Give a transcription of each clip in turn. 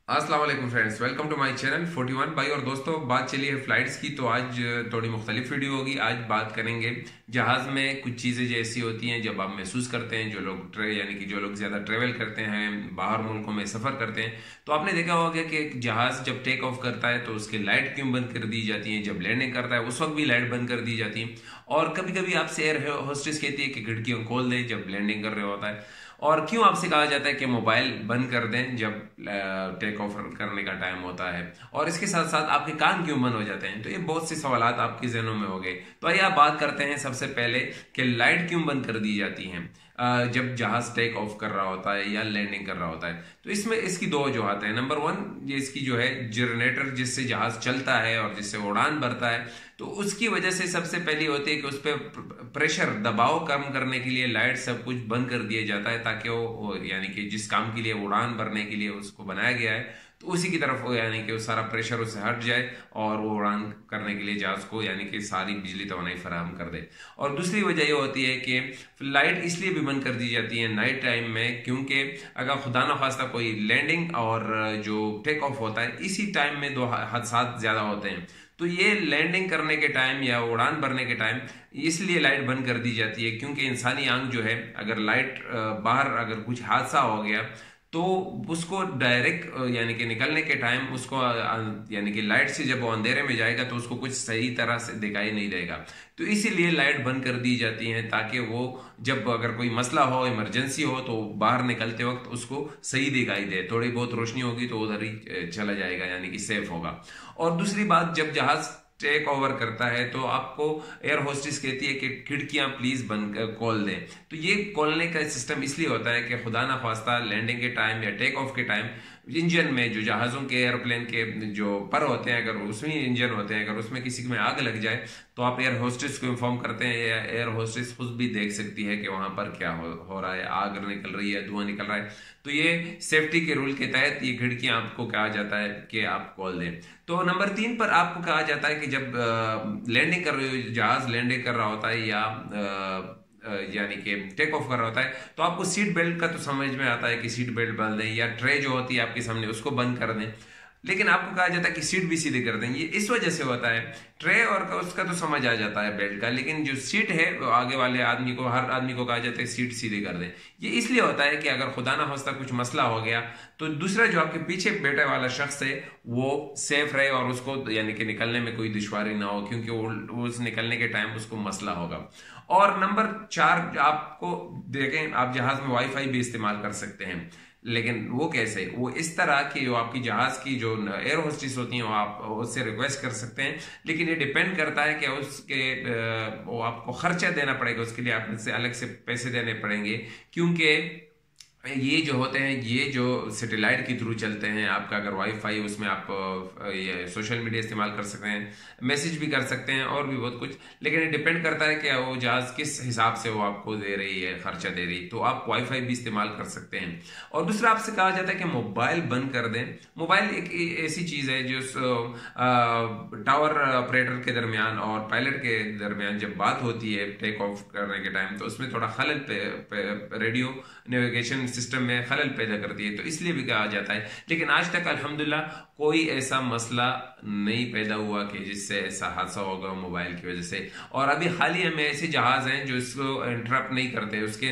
अस्सलाम वालेकुम friends, welcome to my channel 41। भाई और दोस्तों, बात चली है फ्लाइट्स की, तो आज थोड़ी मुख्तलिफ वीडियो होगी। आज बात करेंगे जहाज़ में कुछ चीज़ें जो ऐसी होती हैं जब आप महसूस करते हैं, जो लोग यानी कि जो लोग ज़्यादा ट्रेवल करते हैं, बाहर मुल्कों में सफ़र करते हैं, तो आपने देखा होगा कि एक जहाज़ जब टेक ऑफ करता है तो उसकी लाइट क्यों बंद कर दी जाती है, जब लैंडिंग करता है उस वक्त भी लाइट बंद कर दी जाती है। और कभी कभी आपसे एयर होस्टेस कहती है कि खिड़कियाँ खोल दें जब लैंडिंग कर रहे होता है। और क्यों आपसे कहा जाता है कि मोबाइल बंद कर दें जब टेक ऑफ करने का टाइम होता है, और इसके साथ साथ आपके कान क्यों बंद हो जाते हैं। तो ये बहुत से सवालात आपके जहनों में हो गए। तो आइए आप बात करते हैं सबसे पहले कि लाइट क्यों बंद कर दी जाती हैं जब जहाज टेक ऑफ कर रहा होता है या लैंडिंग कर रहा होता है। तो इसमें इसकी दो वजूहत हैं। नंबर वन, ये इसकी जो है जनरेटर जिससे जहाज चलता है और जिससे उड़ान भरता है, तो उसकी वजह से सबसे पहली होती है कि उस पर प्रेशर दबाव कम करने के लिए लाइट सब कुछ बंद कर दिया जाता है, ताकि वो यानी कि जिस काम के लिए उड़ान भरने के लिए उसको बनाया गया है तो उसी की तरफ वो यानी कि वो सारा प्रेशर उससे हट जाए और वो उड़ान करने के लिए जहाज को यानी कि सारी बिजली तवानाई फराहम कर दे। और दूसरी वजह ये होती है कि लाइट इसलिए भी बंद कर दी जाती है नाइट टाइम में, क्योंकि अगर खुदा न खास्ता कोई लैंडिंग और जो टेक ऑफ होता है इसी टाइम में दो हादसा ज्यादा होते हैं, तो ये लैंडिंग करने के टाइम या उड़ान भरने के टाइम इसलिए लाइट बंद कर दी जाती है, क्योंकि इंसानी आंख जो है अगर लाइट बाहर अगर कुछ हादसा हो गया तो उसको डायरेक्ट यानी कि निकलने के टाइम उसको यानी कि लाइट से जब वो अंधेरे में जाएगा तो उसको कुछ सही तरह से दिखाई नहीं देगा। तो इसीलिए लाइट बंद कर दी जाती है, ताकि वो जब अगर कोई मसला हो, इमरजेंसी हो, तो बाहर निकलते वक्त उसको सही दिखाई दे। थोड़ी बहुत रोशनी होगी तो उधर ही चला जाएगा, यानी कि सेफ होगा। और दूसरी बात, जब जहाज टेक ओवर करता है तो आपको एयर होस्टेस कहती है कि खिड़कियां प्लीज बंद खोल दें। तो ये खोलने का सिस्टम इसलिए होता है कि खुदा ना ख्वास्ता लैंडिंग के टाइम या टेक ऑफ के टाइम इंजन में, जो जहाज़ों के एयरप्लेन के जो पर होते हैं, अगर उसमें इंजन होते हैं, अगर उसमें किसी में आग लग जाए तो आप एयर होस्टेस को इन्फॉर्म करते हैं, या एयर होस्टेस खुद भी देख सकती है कि वहां पर क्या हो रहा है, आग निकल रही है, धुआं निकल रहा है। तो ये सेफ्टी के रूल के तहत ये खिड़कियां आपको कहा जाता है कि आप खोल दें। तो नंबर 3 पर आपको कहा जाता है कि जब लैंडिंग कर रहे हो, जहाज लैंडिंग कर रहा होता है या यानी कि टेक ऑफ कर रहा होता है, तो आपको सीट बेल्ट का तो समझ में आता है कि सीट बेल्ट बांध दें, या ट्रे जो होती है आपके सामने उसको बंद कर दें। लेकिन आपको कहा जाता है कि सीट भी सीधे कर दें। ये इस वजह से होता है। ट्रे और उसका तो समझ आ जाता है बेल्ट का, लेकिन जो सीट है आगे वाले आदमी को, हर आदमी को कहा जाता है सीट सीधे कर दें। ये इसलिए होता है कि अगर खुदा ना खास्ता कुछ मसला हो गया तो दूसरा जो आपके पीछे बैठे वाला शख्स है वो सेफ रहे और उसको यानी कि निकलने में कोई दुश्वारी ना हो, क्योंकि वो उस निकलने के टाइम उसको मसला होगा। और नंबर 4, आपको देखें, आप जहाज में वाईफाई भी इस्तेमाल कर सकते हैं, लेकिन वो कैसे? वो इस तरह की जो आपकी जहाज की जो एयर होस्टेस होती हैं वो आप उससे रिक्वेस्ट कर सकते हैं, लेकिन ये डिपेंड करता है कि उसके वो आपको खर्चा देना पड़ेगा, उसके लिए आप से अलग से पैसे देने पड़ेंगे, क्योंकि ये जो होते हैं ये जो सैटेलाइट के थ्रू चलते हैं। आपका अगर वाईफाई, उसमें आप ये सोशल मीडिया इस्तेमाल कर सकते हैं, मैसेज भी कर सकते हैं और भी बहुत कुछ, लेकिन ये डिपेंड करता है कि वो जहाज किस हिसाब से वो आपको दे रही है, खर्चा दे रही। तो आप वाईफाई भी इस्तेमाल कर सकते हैं। और दूसरा, आपसे कहा जाता है कि मोबाइल बंद कर दें। मोबाइल एक ऐसी चीज़ है जो टावर ऑपरेटर के दरमियान और पायलट के दरमियान जब बात होती है टेक ऑफ करने के टाइम, तो उसमें थोड़ा खलल रेडियो नेविगेशन सिस्टम में खलल पैदा करती है, तो इसलिए भी कहा जाता है। लेकिन आज तक अल्हम्दुलिल्लाह कोई ऐसा मसला नहीं पैदा हुआ कि जिससे ऐसा हादसा होगा मोबाइल की वजह से। और अभी हालिया में ऐसे जहाज हैं जो इसको इंटरप्ट नहीं करते, उसके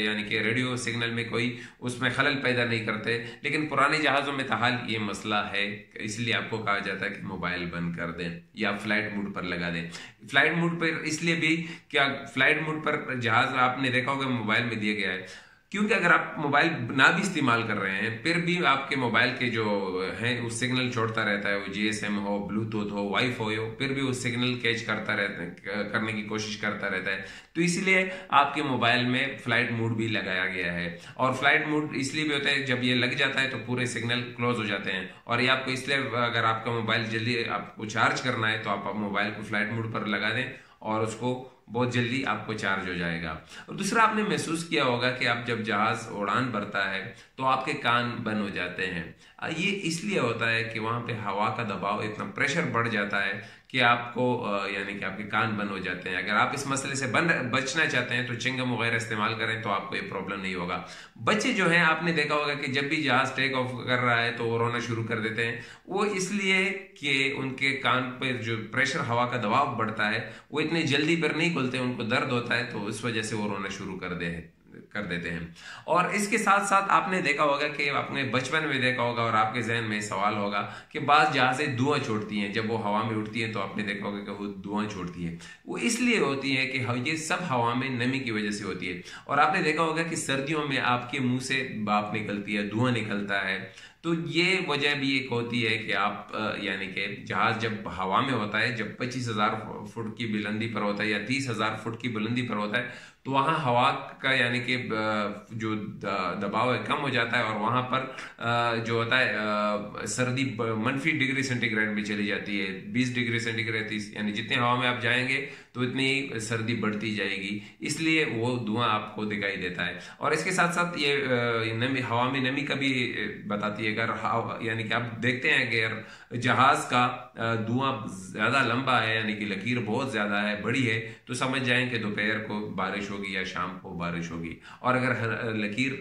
यानी कि रेडियो सिग्नल में कोई उसमें खलल पैदा नहीं करते, लेकिन पुराने जहाज़ों में ताहाल ये मसला है। इसलिए आपको कहा जाता है कि मोबाइल बंद कर दें या फ्लाइट मोड पर लगा दें। फ्लाइट मोड पर इसलिए भी, क्या फ्लाइट मोड पर जहाज आपने देखा होगा मोबाइल में दिया गया है, क्योंकि अगर आप मोबाइल ना भी इस्तेमाल कर रहे हैं फिर भी आपके मोबाइल के जो है वो सिग्नल छोड़ता रहता है, वो जीएसएम हो, ब्लूटूथ हो, वाईफाई हो, फिर भी वो सिग्नल कैच करता रहता है, करने की कोशिश करता रहता है। तो इसीलिए आपके मोबाइल में फ्लाइट मोड भी लगाया गया है। और फ्लाइट मोड इसलिए भी होता है, जब ये लग जाता है तो पूरे सिग्नल क्लोज हो जाते हैं। और ये आपको इसलिए, अगर आपका मोबाइल जल्दी आपको चार्ज करना है तो आप मोबाइल को फ्लाइट मोड पर लगा दें और उसको बहुत जल्दी आपको चार्ज हो जाएगा। और दूसरा, आपने महसूस किया होगा कि आप जब जहाज उड़ान भरता है तो आपके कान बंद हो जाते हैं। ये इसलिए होता है कि वहां पे हवा का दबाव, इतना प्रेशर बढ़ जाता है कि आपको यानी कि आपके कान बंद हो जाते हैं। अगर आप इस मसले से बचना चाहते हैं तो चिंगम वगैरह इस्तेमाल करें तो आपको ये प्रॉब्लम नहीं होगा। बच्चे जो हैं, आपने देखा होगा कि जब भी जहाज टेक ऑफ कर रहा है तो वो रोना शुरू कर देते हैं। वो इसलिए कि उनके कान पर जो प्रेशर, हवा का दबाव बढ़ता है, वो इतने जल्दी पर नहीं खुलते, उनको दर्द होता है, तो इस वजह से वो रोना शुरू कर देते हैं। और इसके साथ साथ आपने देखा होगा कि आपने बचपन में देखा होगा और आपके जहन में सवाल होगा कि बाज़ जहाज़ें धुआं छोड़ती हैं। जब वो हवा में उड़ती हैं तो आपने देखा होगा कि वो धुआं छोड़ती है। वो इसलिए होती है कि ये सब हवा में नमी की वजह से होती है। और आपने देखा होगा कि सर्दियों में आपके मुंह से भाप निकलती है, धुआं निकलता है। तो ये वजह भी एक होती है कि आप यानी कि जहाज जब हवा में होता है, जब 25,000 फुट की बुलंदी पर होता है या 30,000 फुट की बुलंदी पर होता है, तो वहाँ हवा का यानी कि जो दबाव है कम हो जाता है और वहाँ पर जो होता है सर्दी -डिग्री सेंटीग्रेड में चली जाती है। 20 डिग्री सेंटीग्रेड, यानी जितने हवा में आप जाएंगे तो इतनी सर्दी बढ़ती जाएगी, इसलिए वो धुआं आपको दिखाई देता है। और इसके साथ साथ ये नमी, हवा में नमी का भी बताती है। अगर यानी कि आप देखते हैं कि अगर जहाज का धुआं ज्यादा लंबा है, यानी कि लकीर बहुत ज्यादा है, बड़ी है, तो समझ जाएं कि दोपहर को बारिश होगी या शाम को बारिश होगी। और अगर लकीर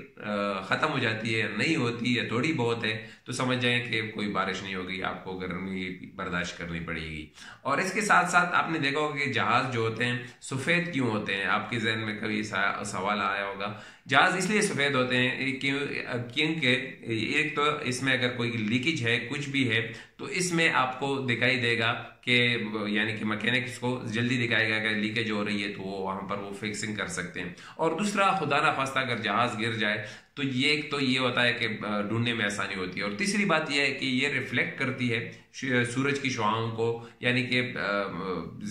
खत्म हो जाती है, नहीं होती है, थोड़ी बहुत है, तो समझ जाएं कि कोई बारिश नहीं होगी, आपको गर्मी बर्दाश्त करनी पड़ेगी। और इसके साथ साथ आपने देखा होगा कि जहाज जो होते हैं सफेद क्यों होते हैं। आपके जहन में कभी सवाल आया होगा। जहाज इसलिए सफेद होते हैं क्योंकि एक तो इसमें अगर कोई लीकेज है, कुछ भी है, तो इसमें आपको दिखाई देगा कि यानी कि मैकेनिक्स को जल्दी दिखाएगा कि लीकेज हो रही है, तो वो वहां पर वो फिक्सिंग कर सकते हैं। और दूसरा, खुदा ना खास्ता अगर जहाज गिर जाए तो ये होता है कि ढूंढने में आसानी होती है। और तीसरी बात यह है कि ये रिफ्लेक्ट करती है सूरज की शुआओं को, यानी कि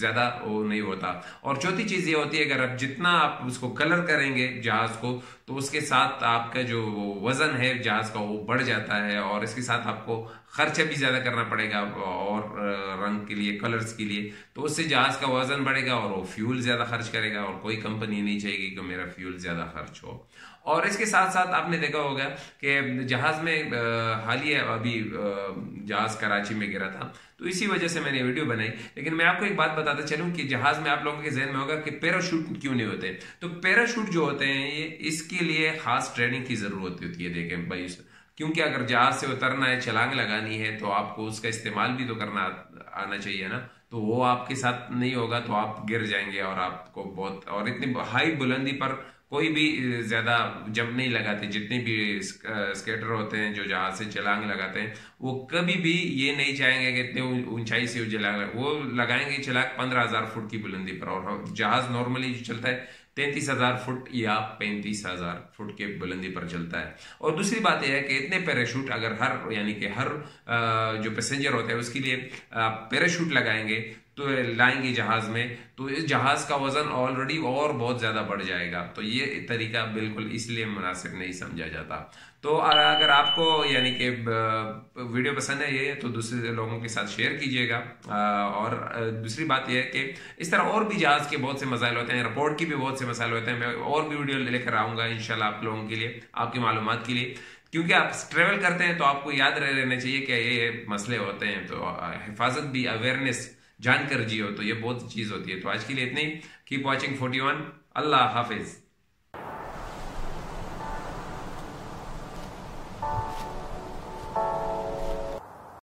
ज्यादा वो नहीं होता। और चौथी चीज ये होती है, अगर आप जितना आप उसको कलर करेंगे जहाज को, तो उसके साथ आपका जो वजन है जहाज का वो बढ़ जाता है। और इसके साथ आपको खर्चा भी ज्यादा करना पड़ेगा और रंग के लिए, कलर्स के लिए, तो उससे जहाज का वजन बढ़ेगा और वो फ्यूल ज्यादा खर्च करेगा। और कोई कंपनी नहीं चाहेगी कि मेरा फ्यूल ज्यादा खर्च हो। और इसके साथ साथ आपने देखा होगा कि जहाज में हालिया अभी जहाज कराची में गिरा था, तो इसी वजह से मैंने वीडियो बनाई। लेकिन मैं आपको एक बात बताता चलूं कि जहाज में आप लोगों के जहन में होगा कि पैराशूट क्यों नहीं होते। तो पैराशूट जो होते हैं, ये इसके लिए खास ट्रेनिंग की जरूरत होती है। देखें भाई, क्योंकि अगर जहाज से उतरना है, छलांग लगानी है, तो आपको उसका इस्तेमाल भी तो करना आना चाहिए ना। तो वो आपके साथ नहीं होगा तो आप गिर जाएंगे और आपको बहुत, और इतनी हाई बुलंदी पर कोई भी ज्यादा जंप नहीं लगाते। जितने भी स्केटर होते हैं जो जहाज से छलांग लगाते हैं, वो कभी भी ये नहीं चाहेंगे कि इतने ऊंचाई से वो लगाएंगे छलांग 15,000 फुट की बुलंदी पर। और जहाज नॉर्मली जो चलता है 33,000 फुट या 35,000 फुट के बुलंदी पर चलता है। और दूसरी बात यह है कि इतने पैराशूट अगर यानी कि हर जो पैसेंजर होता है उसके लिए पैराशूट लगाएंगे, तो लाएंगे जहाज में, तो इस जहाज का वजन ऑलरेडी और बहुत ज्यादा बढ़ जाएगा। तो ये तरीका बिल्कुल इसलिए मुनासिब नहीं समझा जाता। तो अगर आपको यानी कि वीडियो पसंद है ये, तो दूसरे लोगों के साथ शेयर कीजिएगा। और दूसरी बात यह है कि इस तरह और भी जहाज के बहुत से मसाइल होते हैं, एयरपोर्ट की भी बहुत से मसाइल होते हैं। मैं और भी वीडियो लेकर आऊंगा इंशाल्लाह आप लोगों के लिए, आपकी मालूमात के लिए। क्योंकि आप ट्रेवल करते हैं तो आपको याद रहना चाहिए कि ये मसले होते हैं। तो हिफाजत भी, अवेयरनेस जानकर जियो, तो ये बहुत चीज होती है। तो आज के लिए इतनी। Keep watching 41। अल्लाह हाफिज।